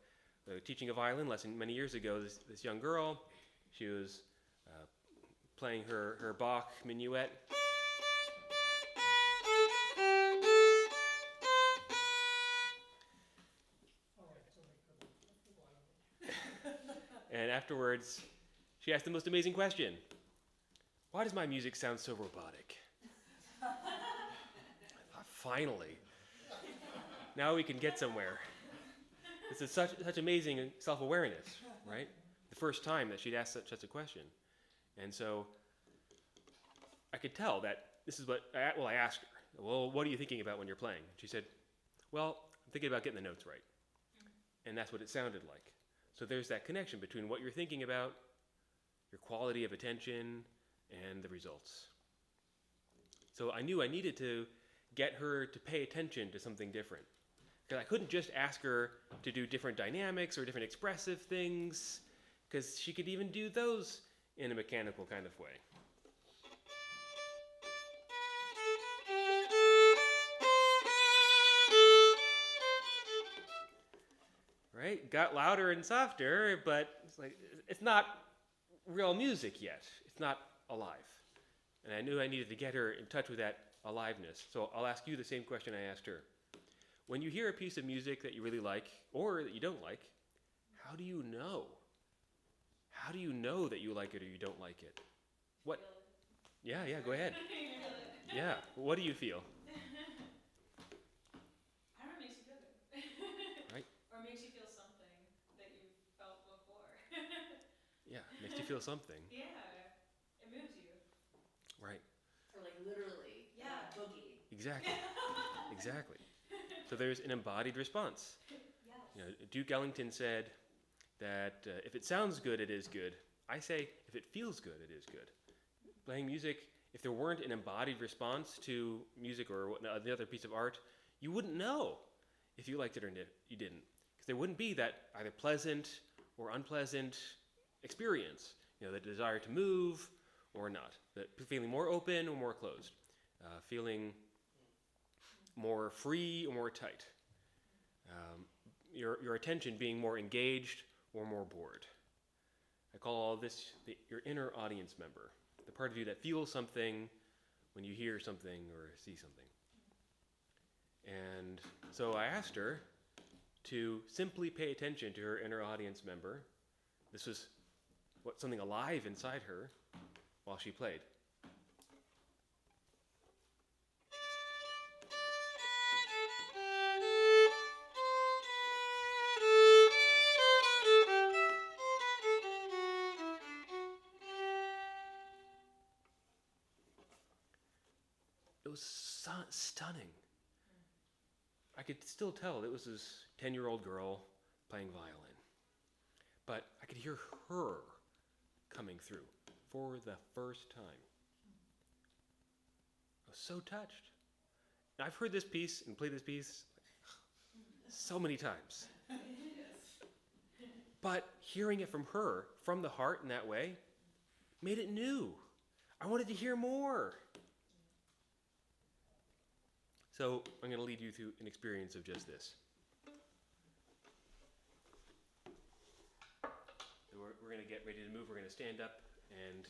teaching a violin lesson many years ago. This young girl, she was playing her Bach minuet. And afterwards, she asked the most amazing question. Why does my music sound so robotic? I thought, finally. Now we can get somewhere. This is such amazing self-awareness, right? The first time that she'd asked such a question. And so I could tell that this is I asked her, well, what are you thinking about when you're playing? She said, well, I'm thinking about getting the notes right. And that's what it sounded like. So there's that connection between what you're thinking about, your quality of attention, and the results. So I knew I needed to get her to pay attention to something different. Because I couldn't just ask her to do different dynamics or different expressive things, because she could even do those in a mechanical kind of way. Right? Got louder and softer, but it's not real music yet. It's not alive. And I knew I needed to get her in touch with that aliveness. So I'll ask you the same question I asked her. When you hear a piece of music that you really like or that you don't like, how do you know? How do you know that you like it or you don't like it? What? Yeah, go ahead. Yeah, what do you feel? I don't know, it makes you feel good. Right? Or makes you feel something that you felt before. Yeah, makes you feel something. Yeah, it moves you. Right. Or like literally, Yeah. boogie. Exactly. Exactly. So there's an embodied response. Yes. You know, Duke Ellington said that if it sounds good, it is good. I say if it feels good, it is good. Playing music, if there weren't an embodied response to music or the other piece of art, you wouldn't know if you liked it or you didn't. Because there wouldn't be that either pleasant or unpleasant experience. The desire to move or not. Feeling more open or more closed. Feeling more free or more tight. Your attention being more engaged or more bored. I call all this your inner audience member, the part of you that feels something when you hear something or see something. And so I asked her to simply pay attention to her inner audience member. This was something alive inside her while she played. It was stunning. I could still tell it was this 10-year-old girl playing violin. But I could hear her coming through for the first time. I was so touched. And I've heard this piece and played this piece so many times. But hearing it from her, from the heart in that way, made it new. I wanted to hear more. So I'm going to lead you through an experience of just this. So we're going to get ready to move. We're going to stand up and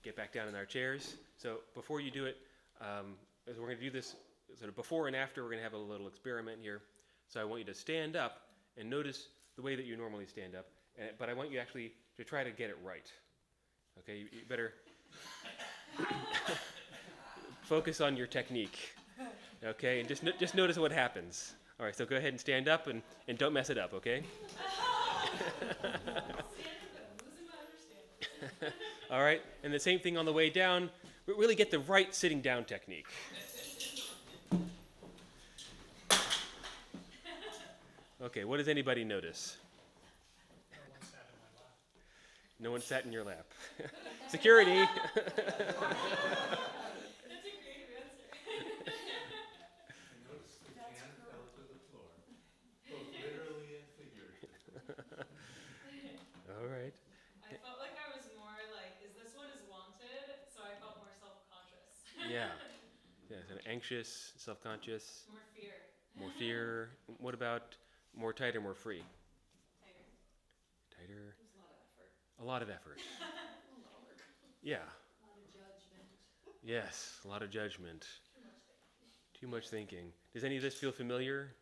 get back down in our chairs. So before you do it, as we're going to do this sort of before and after, we're going to have a little experiment here. So I want you to stand up and notice the way that you normally stand up. But I want you actually to try to get it right. Okay, you better focus on your technique. Okay, and just notice what happens. All right, so go ahead and stand up and don't mess it up, okay? All right, and the same thing on the way down. Really get the right sitting down technique. Okay, what does anybody notice? No one sat in your lap. Security. That's a creative answer. I noticed the can fell to the floor, both literally and figuratively. All right. I felt like I was more like, is this what is wanted? So I felt more self-conscious. Yeah. Yeah, so anxious, self-conscious, More fear. more fear. What about more tight or more free? Tighter. Tighter. There's a lot of effort. A lot of effort. A lot of work. Yeah. A lot of judgment. Yes, a lot of judgment. Too much thinking. Too much thinking. Does any of this feel familiar?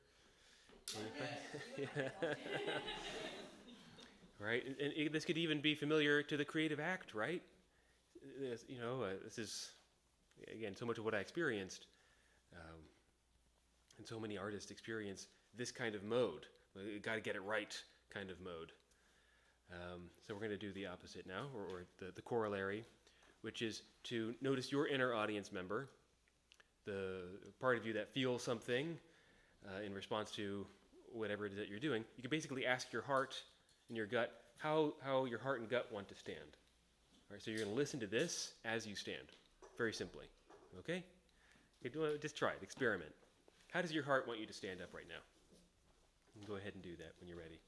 Right? And this could even be familiar to the creative act, right? This is, again, so much of what I experienced. And so many artists experience this kind of mode. You got to get it right kind of mode. So we're going to do the opposite now, or the corollary, which is to notice your inner audience member, the part of you that feels something in response to whatever it is that you're doing. You can basically ask your heart and your gut how your heart and gut want to stand. All right, so you're going to listen to this as you stand, very simply. Okay? Just try it, experiment. How does your heart want you to stand up right now? You can go ahead and do that when you're ready.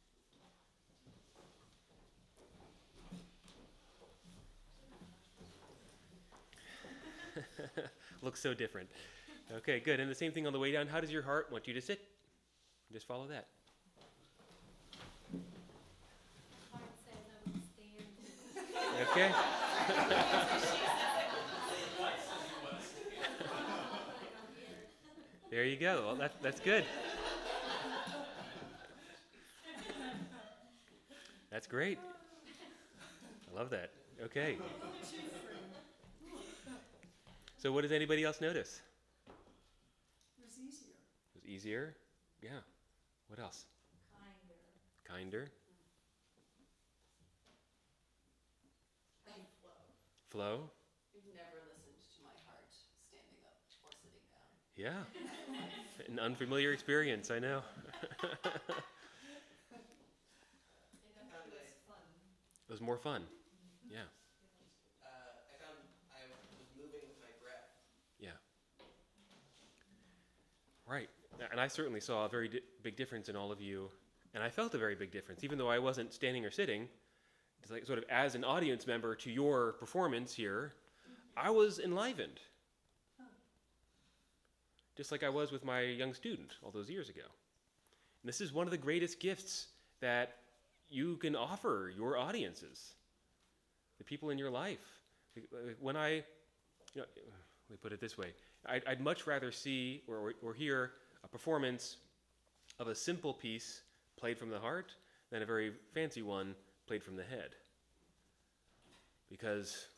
Looks so different. Okay, good. And the same thing on the way down. How does your heart want you to sit? Just follow that. Heart says I would stand. Okay. There you go. Well, that's good. That's great. I love that. Okay. So what does anybody else notice? It was easier. It was easier? Yeah. What else? Kinder? And flow. Flow? I've never listened to my heart standing up or sitting down. Yeah. An unfamiliar experience, I know. It was fun. It was more fun. Yeah. I found I was moving with my breath. Yeah. Right. And I certainly saw a very big difference in all of you. And I felt a very big difference. Even though I wasn't standing or sitting, it's like sort of as an audience member to your performance here, I was enlivened. Just like I was with my young student all those years ago. And this is one of the greatest gifts that you can offer your audiences, the people in your life. When let me put it this way, I'd much rather see or hear a performance of a simple piece played from the heart than a very fancy one played from the head. Because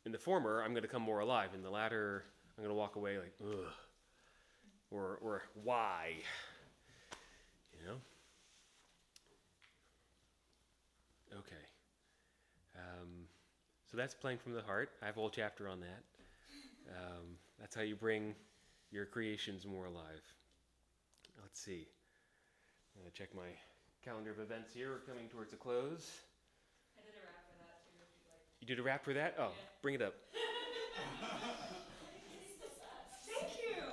in the former, I'm going to come more alive. In the latter, I'm going to walk away like, ugh. Or why? You know? Okay. So that's playing from the heart. I have a whole chapter on that. That's how you bring your creations more alive. Let's see. I'm going to check my calendar of events here. We're coming towards a close. I did a rap for that too, if you'd like. You did a rap for that? Oh, Yeah. bring it up. Thank you.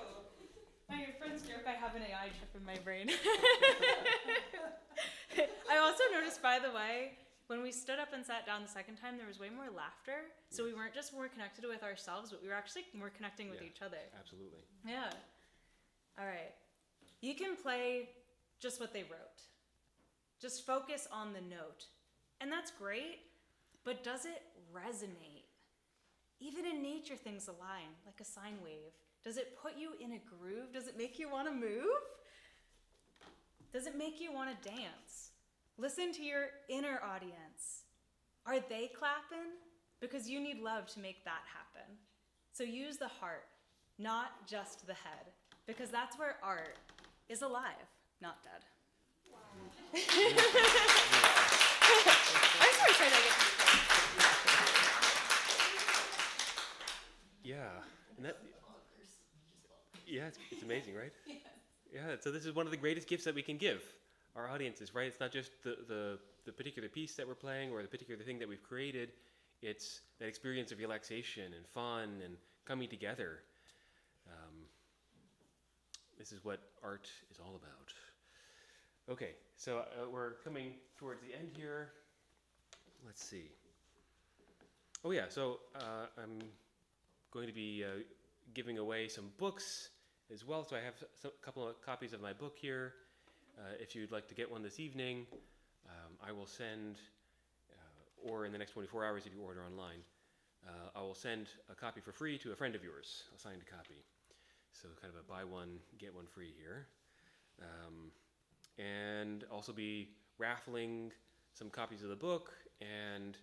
My friend's joke, I have an AI chip in my brain. I also noticed, by the way, when we stood up and sat down the second time, there was way more laughter. So we weren't just more connected with ourselves, but we were actually more connecting with each other. Absolutely. Yeah. All right. You can play just what they wrote. Just focus on the note. And that's great, but does it resonate? Even in nature, things align, like a sine wave. Does it put you in a groove? Does it make you want to move? Does it make you want to dance? Listen to your inner audience. Are they clapping? Because you need love to make that happen. So use the heart, not just the head, because that's where art is alive, not dead. Wow. I'm so excited I get to Yeah. And that. Yeah, it's amazing, right? Yeah. So this is one of the greatest gifts that we can give our audiences, right? It's not just the particular piece that we're playing or the particular thing that we've created. It's that experience of relaxation and fun and coming together. This is what art is all about. Okay, so we're coming towards the end here. Let's see. Oh yeah, so I'm going to be giving away some books as well. So I have a couple of copies of my book here. If you'd like to get one this evening, I will send, or in the next 24 hours if you order online, I will send a copy for free to a friend of yours, a signed copy. So kind of a buy one, get one free here. And also be raffling some copies of the book and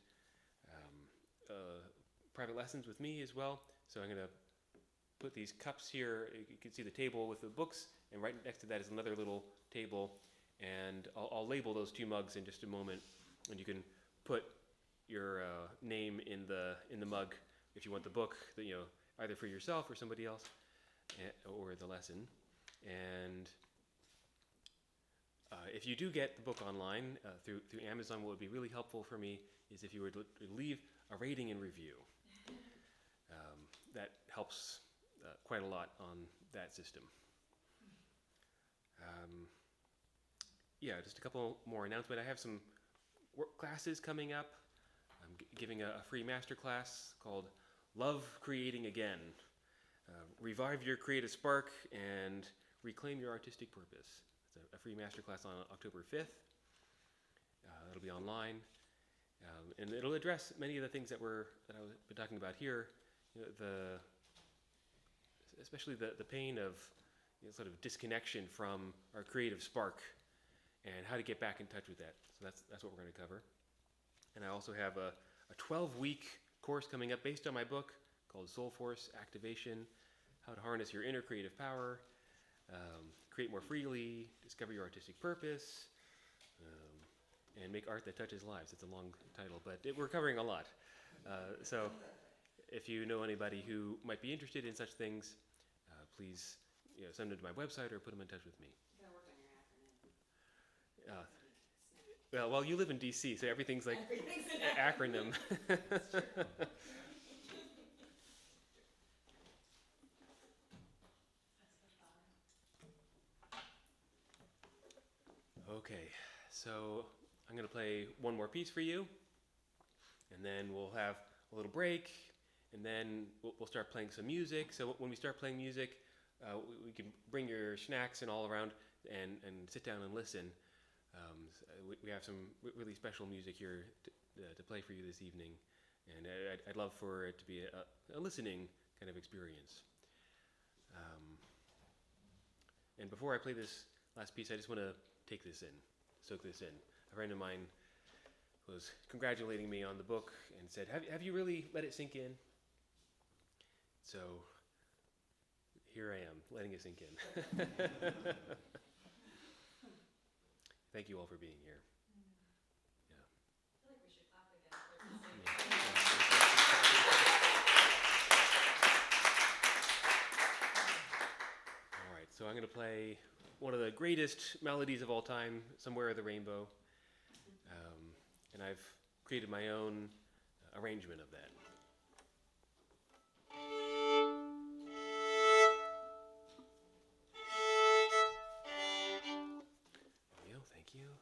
private lessons with me as well. So I'm going to put these cups here. You can see the table with the books, and right next to that is another little table. And I'll label those two mugs in just a moment, and you can put your name in the mug if you want the book, either for yourself or somebody else, or the lesson. And if you do get the book online through Amazon, what would be really helpful for me is if you would leave a rating and review. That helps quite a lot on that system. Just a couple more announcements. I have some work classes coming up. I'm giving a free master class called Love Creating Again. Revive your creative spark and reclaim your artistic purpose. It's a free master class on October 5th. It'll be online. And it'll address many of the things that I've been talking about here. Especially the pain of sort of disconnection from our creative spark and how to get back in touch with that. So that's what we're going to cover. And I also have a 12-week course coming up based on my book called Soulforce Activation: How to Harness Your Inner Creative Power, Create More Freely, Discover Your Artistic Purpose, and Make Art That Touches Lives. It's a long title, but we're covering a lot. So if you know anybody who might be interested in such things, please send them to my website or put them in touch with me. You gotta work on your acronym. Well, you live in DC, so everything's like Everything's an acronym. Okay, so I'm going to play one more piece for you. and then we'll have a little break, and then we'll start playing some music. So when we start playing music, we can bring your snacks and all around and sit down and listen. We have some really special music here to play for you this evening, and I'd love for it to be a listening kind of experience. And before I play this last piece, I just want to take this in, soak this in. A friend of mine was congratulating me on the book and said, have you really let it sink in? So here I am, letting it sink in. Thank you all for being here. Yeah. I feel like we should clap again for this. All right, so I'm going to play one of the greatest melodies of all time, Somewhere Over the Rainbow. And I've created my own arrangement of that. There we go, thank you.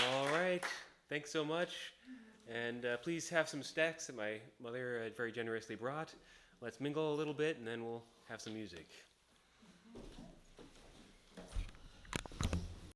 All right. Thanks so much. And please have some snacks that my mother very generously brought. Let's mingle a little bit and then we'll have some music.